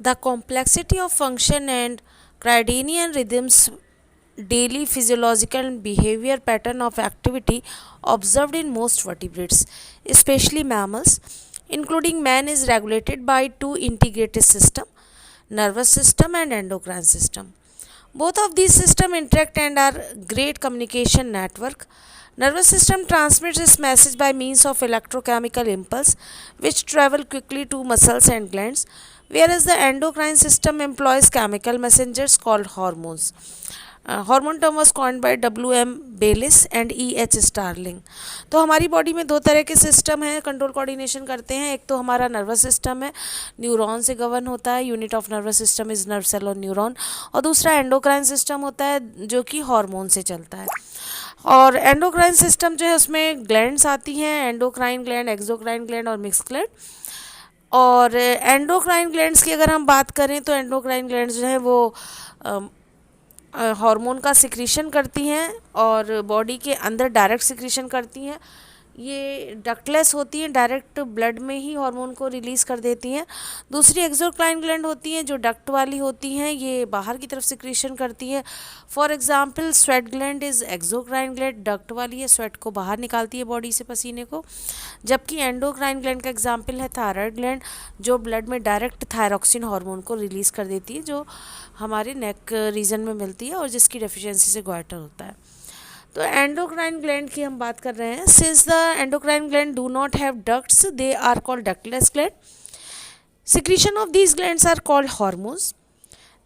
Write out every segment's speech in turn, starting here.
The complexity of function and circadian rhythms, daily physiological and behavior pattern of activity observed in most vertebrates, especially mammals, including man, is regulated by two integrated systems, nervous system and endocrine system. Both of these systems interact and are great communication network. Nervous system transmits its message by means of electrochemical impulse which travel quickly to muscles and glands, whereas the endocrine system employs chemical messengers called hormones. Hormone term was coined by W.M. Bayliss and E.H. Starling. तो हमारी body में दो तरह के system हैं, control coordination करते हैं. एक तो हमारा नर्वस सिस्टम है, न्यूरॉन से गवर्न होता है, unit of nervous system is nerve cell और न्यूरॉन. और दूसरा एंडोक्राइन सिस्टम होता है जो कि हार्मोन से चलता है. और एंडोक्राइन सिस्टम जो है उसमें ग्लैंड्स आती हैं, एंडोक्राइन ग्लैंड, एक्सोक्राइन ग्लैंड और मिक्स ग्लैंड. और एंडोक्राइन ग्लैंड्स की अगर हम बात करें तो एंडोक्राइन ग्लैंड्स जो है वो हार्मोन का सिक्रीशन करती हैं और बॉडी के अंदर डायरेक्ट सिक्रीशन करती हैं. ये डक्टलेस होती हैं, डायरेक्ट ब्लड में ही हार्मोन को रिलीज़ कर देती हैं. दूसरी एक्सोक्राइन ग्लैंड होती हैं जो डक्ट वाली होती हैं, ये बाहर की तरफ सिक्रीशन करती हैं. For example sweat gland is exocrine gland, duct वाली है, स्वेट को बाहर निकालती है बॉडी से, पसीने को. जबकि एंडोक्राइन ग्लैंड का एग्जाम्पल है थायराइड ग्लैंड, जो ब्लड में डायरेक्ट थायरॉक्सिन हार्मोन को रिलीज़ कर देती है, जो हमारे नेक रीजन में मिलती है और जिसकी डेफिशिएंसी से ग्वाइटर होता है. तो एंडोक्राइन ग्लैंड की हम बात कर रहे हैं. Since the endocrine gland do not have ducts, they are called ductless gland. Secretion of these glands are called hormones.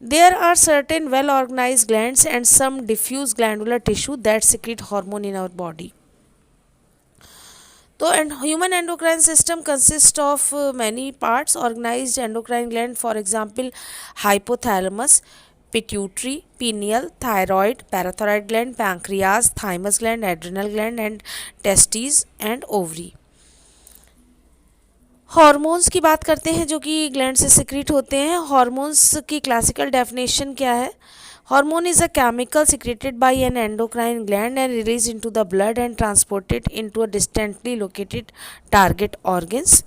There are certain well organized glands and some diffuse glandular tissue that secrete hormone in our body. तो human endocrine system consist of many parts. Organised endocrine gland for example hypothalamus, pituitary, pineal, thyroid, parathyroid gland, pancreas, thymus gland, adrenal gland and testes and ovary. Hormones की बात करते हैं जो कि gland से secrete होते हैं. हॉर्मोन्स की क्लासिकल डेफिनेशन क्या है? Hormone is a chemical secreted by an endocrine gland and released into the blood and transported into a distantly located target organs.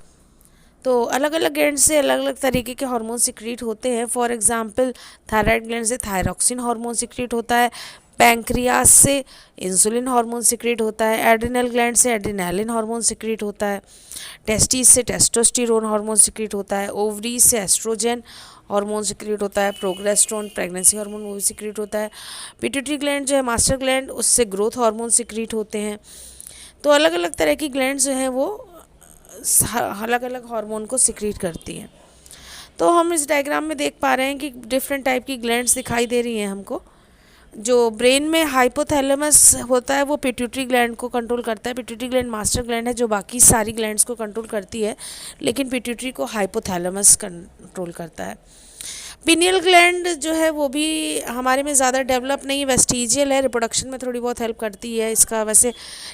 तो अलग अलग ग्लैंड से अलग अलग तरीके के हार्मोन सिक्रीट होते हैं. फॉर एग्जांपल थायराइड ग्लैंड से थायरॉक्सिन हार्मोन सिक्रीट होता है, पैंक्रियास से इंसुलिन हार्मोन सिक्रीट होता है, एड्रिनल ग्लैंड से एड्रिनालिन हार्मोन सिक्रीट होता है, टेस्टिस से टेस्टोस्टेरोन हार्मोन सिक्रीट होता है, ओवरीज से एस्ट्रोजन हार्मोन सिक्रीट होता है, प्रोगेस्टेरोन प्रेगनेंसी हार्मोन वो भी सिक्रीट होता है. पिट्यूटरी ग्लैंड जो है मास्टर ग्लैंड, उससे ग्रोथ हार्मोन सिक्रीट होते हैं. तो अलग अलग तरह की ग्लैंड जो हैं वो अलग अलग हार्मोन को सिक्रीट करती हैं. तो हम इस डायग्राम में देख पा रहे हैं कि डिफरेंट टाइप की ग्लैंड्स दिखाई दे रही हैं हमको. जो ब्रेन में हाइपोथैलेमस होता है वो पिट्यूटरी ग्लैंड को कंट्रोल करता है. पिट्यूटरी ग्लैंड मास्टर ग्लैंड है जो बाकी सारी ग्लैंड्स को कंट्रोल करती है, लेकिन पिट्यूटरी को हाइपोथैलेमस कंट्रोल करता है. पिनियल ग्लैंड जो है वो भी हमारे में ज़्यादा डेवलप नहीं है, वेस्टिजियल है, रिप्रोडक्शन में थोड़ी बहुत हेल्प करती है, इसका वैसे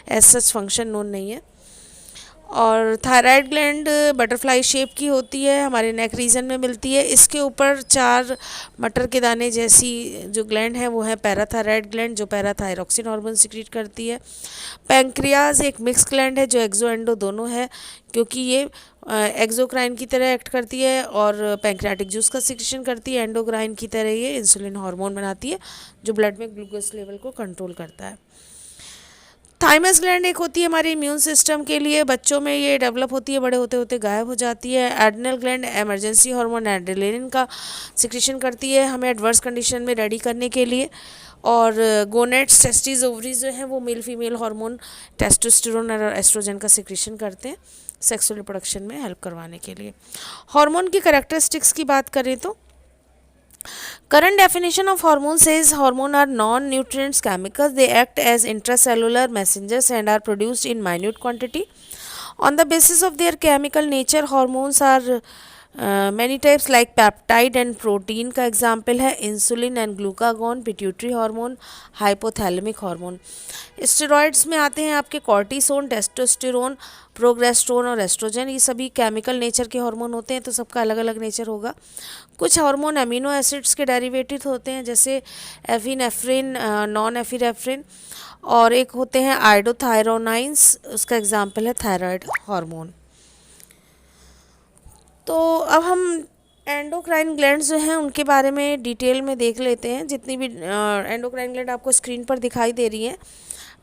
एज सच फंक्शन नोन नहीं है. और थायराइड ग्लैंड बटरफ्लाई शेप की होती है, हमारे नेक रीजन में मिलती है. इसके ऊपर 4 मटर के दाने जैसी जो ग्लैंड है वो है पैराथायराइड ग्लैंड जो पैराथायरॉक्सिन हार्मोन सिक्रीट करती है. पैंक्रियाज एक मिक्स ग्लैंड है जो एक्सो एंडो दोनों है, क्योंकि ये एक्सोक्राइन की तरह एक्ट करती है और पैंक्रियाटिक जूस का सिक्रेशन करती है. एंडोक्राइन की तरह ये इंसुलिन हार्मोन बनाती है जो ब्लड में ग्लूकोज लेवल को कंट्रोल करता है. थाइमस ग्लैंड एक होती है हमारे इम्यून सिस्टम के लिए, बच्चों में ये डेवलप होती है, बड़े होते होते गायब हो जाती है. Adrenal gland emergency hormone adrenaline का सिक्रेशन करती है हमें एडवर्स कंडीशन में रेडी करने के लिए. और गोनेट्स, टेस्टिस, ओवरीज जो हैं वो मेल फीमेल हार्मोन टेस्टोस्टेरोन और एस्ट्रोजन का सिक्रेशन करते हैं सेक्सुअल रिप्रोडक्शन में हेल्प करवाने के लिए. हार्मोन की कैरेक्टरिस्टिक्स की बात करें तो current definition of hormone says hormone are non-nutrients chemicals. They act as intracellular messengers and are produced in minute quantity. On the basis of their chemical nature, hormones are many types like peptide and protein का example है insulin and glucagon, pituitary hormone, hypothalamic hormone. Steroids में आते हैं आपके cortisone, testosterone, प्रोगेस्टेरोन और oestrogen. ये सभी chemical nature के हार्मोन होते हैं, तो सबका अलग अलग नेचर होगा. कुछ हार्मोन अमीनो एसिड्स के डेरिवेटिव होते हैं जैसे एफिनेफ्रिन, नॉन एफिनेफ्रिन, और एक होते हैं आइडोथायरोनाइंस, उसका एग्जाम्पल है थायराइड हार्मोन. तो अब हम एंडोक्राइन ग्लैंड्स जो हैं उनके बारे में डिटेल में देख लेते हैं। जितनी भी एंडोक्राइन ग्लैंड आपको स्क्रीन पर दिखाई दे रही हैं,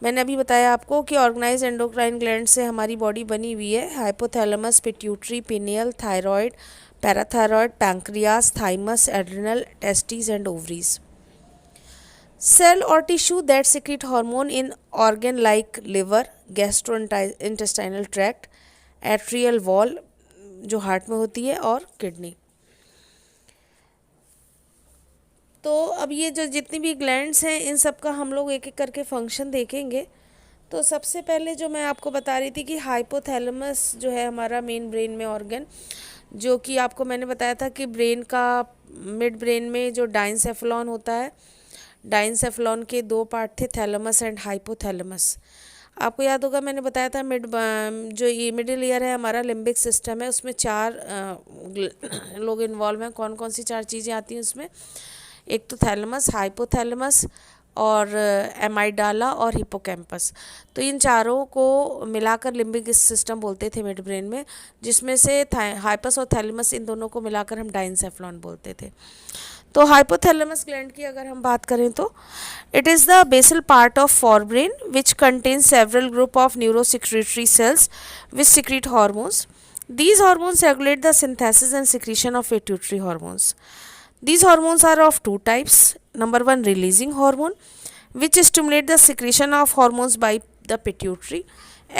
मैंने अभी बताया आपको कि ऑर्गेनाइज एंडोक्राइन ग्लैंड से हमारी बॉडी बनी हुई है। Hypothalamus, pituitary, pineal, thyroid, parathyroid, pancreas, thymus, adrenal, testis and ovaries. Cell or tissue that secrete hormone in organ like liver, gastrointestinal tract, atrial wall जो हार्ट में होती है, और किडनी। तो अब ये जो जितनी भी ग्लैंड्स हैं इन सब का हम लोग एक एक करके फंक्शन देखेंगे। तो सबसे पहले जो मैं आपको बता रही थी कि हाइपोथैलेमस जो है हमारा मेन ब्रेन में ऑर्गन, जो कि आपको मैंने बताया था कि ब्रेन का मिड ब्रेन में जो डाइनसेफलॉन होता है, डाइनसेफलॉन के दो पार्ट थे, थैलेमस एंड हाइपोथैलेमस। आपको याद होगा मैंने बताया था जो ये मिडिल ईयर है हमारा लिम्बिक सिस्टम है, उसमें 4 लोग इन्वॉल्व हैं। कौन कौन सी 4 चीज़ें आती हैं उसमें? एक तो थैलेमस, हाइपोथैलेमस और एमाइडाला और हिपोकैम्पस। तो इन चारों को मिलाकर लिम्बिक सिस्टम बोलते थे मिड ब्रेन में, जिसमें से हाइपस और थैलेमस इन दोनों को मिलाकर हम डाइनसेफलॉन बोलते थे। तो हाइपोथैलेमस ग्लैंड की अगर हम बात करें तो it is the basal part of forebrain which contains several group of neurosecretory cells which secrete hormones. These hormones regulate the synthesis and secretion of pituitary hormones. These hormones are of 2 types. Number 1, releasing hormone, which stimulate the secretion of hormones by the pituitary.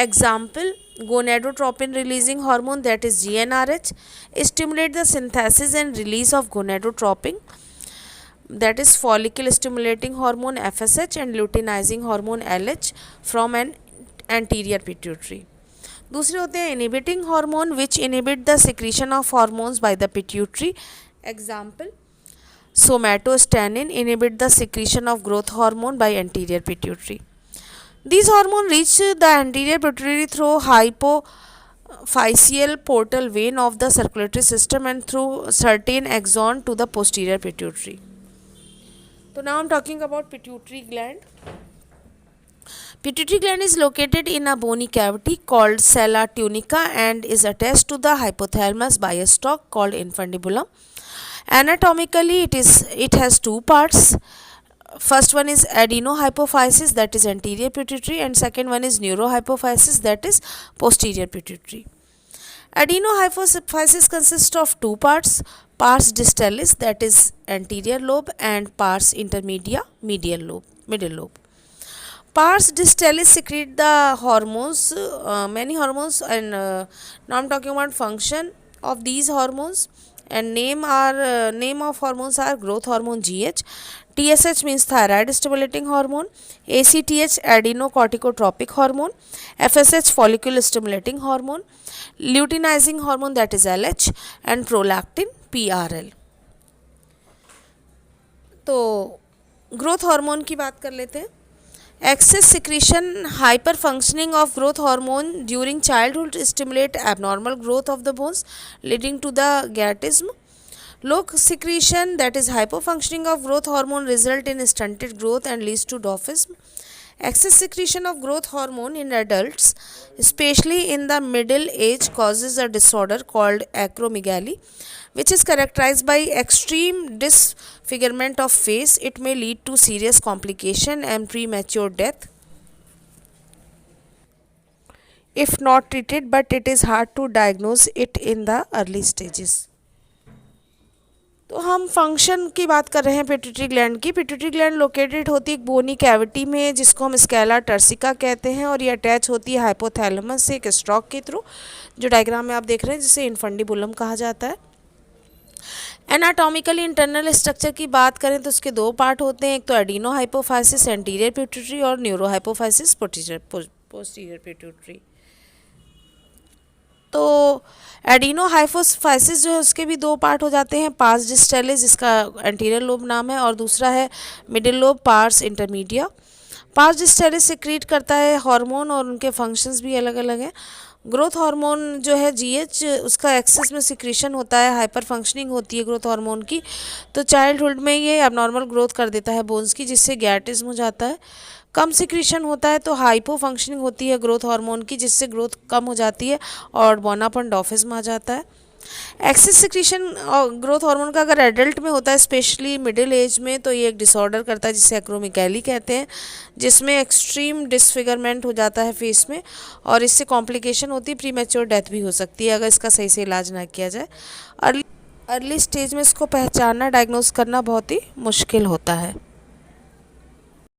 Example, gonadotropin releasing hormone, that is GnRH, stimulate the synthesis and release of gonadotropin, that is follicle stimulating hormone FSH, and luteinizing hormone LH from an anterior pituitary. दूसरे होते हैं inhibiting hormone, which inhibit the secretion of hormones by the pituitary. Example, somatostatin inhibit the secretion of growth hormone by anterior pituitary. These hormones reach the anterior pituitary through hypophyseal portal vein of the circulatory system and through certain axon to the posterior pituitary. So now I am talking about pituitary gland. Pituitary gland is located in a bony cavity called sella tunica and is attached to the hypothalamus by a stalk called infundibulum. Anatomically, it has 2 parts. First one is adenohypophysis, that is anterior pituitary, and second one is neurohypophysis, that is posterior pituitary. Adenohypophysis consists of 2 parts: pars distalis, that is anterior lobe, and pars intermedia, middle lobe. Pars distalis secrete the hormones, many hormones, and now I am talking about function of these hormones. And name of hormones are growth hormone GH, TSH means thyroid stimulating hormone, ACTH adenocorticotropic hormone, FSH follicle stimulating hormone, luteinizing hormone, that is LH, and prolactin PRL. तो growth hormone की बात कर लेते हैं। Excess secretion, hyper functioning of growth hormone during childhood stimulate abnormal growth of the bones, leading to the gyatism. Low secretion, that is hypofunctioning of growth hormone, result in stunted growth and leads to dwarfism. Excess secretion of growth hormone in adults, especially in the middle age, causes a disorder called acromegaly, which is characterized by extreme disfigurement of face. It may lead to serious complication and premature death if not treated, but it is hard to diagnose it in the early stages. तो हम function की बात कर रहे हैं pituitary gland की। Pituitary gland located होती है एक बोनी कैविटी में, जिसको हम स्केला टर्सिका कहते हैं, और ये अटैच होती है हाइपोथैलेमस से एक स्टॉक के थ्रू, जो डायग्राम में आप देख रहे हैं, जिसे इन्फंडिबुलम कहा जाता है। एनाटॉमिकली इंटरनल स्ट्रक्चर की बात करें तो उसके 2 पार्ट होते हैं, एक तो एडिनोहाइपोफाइसिस एंटीरियर पिट्यूटरी और न्यूरोहाइपोफाइसिस पोस्टीरियर पिट्यूटरी। तो एडिनोहाइपोफाइसिस जो है उसके भी 2 पार्ट हो जाते हैं, पार्स डिस्टेलिस जिसका एंटीरियर लोब नाम है, और दूसरा है middle lobe, pars intermedia. Pars distalis secrete करता है हार्मोन और उनके फंक्शंस भी अलग अलग हैं। ग्रोथ हार्मोन जो है GH, उसका एक्सेस में सिक्रीशन होता है, हाइपर फंक्शनिंग होती है ग्रोथ हार्मोन की, तो चाइल्डहुड में ये एबनॉर्मल ग्रोथ कर देता है बोन्स की, जिससे गैटिज्म हो जाता है। कम सिक्रीशन होता है तो हाइपो फंक्शनिंग होती है ग्रोथ हार्मोन की, जिससे ग्रोथ कम हो जाती है और बोनापन डॉफिज्म आ जाता है। एक्सेस सिक्रीशन ग्रोथ हार्मोन का अगर एडल्ट में होता है, स्पेशली मिडिल एज में, तो ये एक डिसऑर्डर करता है जिसे एक्रोमेगाली कहते हैं, जिसमें एक्सट्रीम डिसफिगरमेंट हो जाता है फेस में, और इससे कॉम्प्लिकेशन होती है, प्रीमेच्योर डेथ भी हो सकती है अगर इसका सही से इलाज ना किया जाए। अर्ली अर्ली स्टेज में इसको पहचानना, डायग्नोस करना बहुत ही मुश्किल होता है।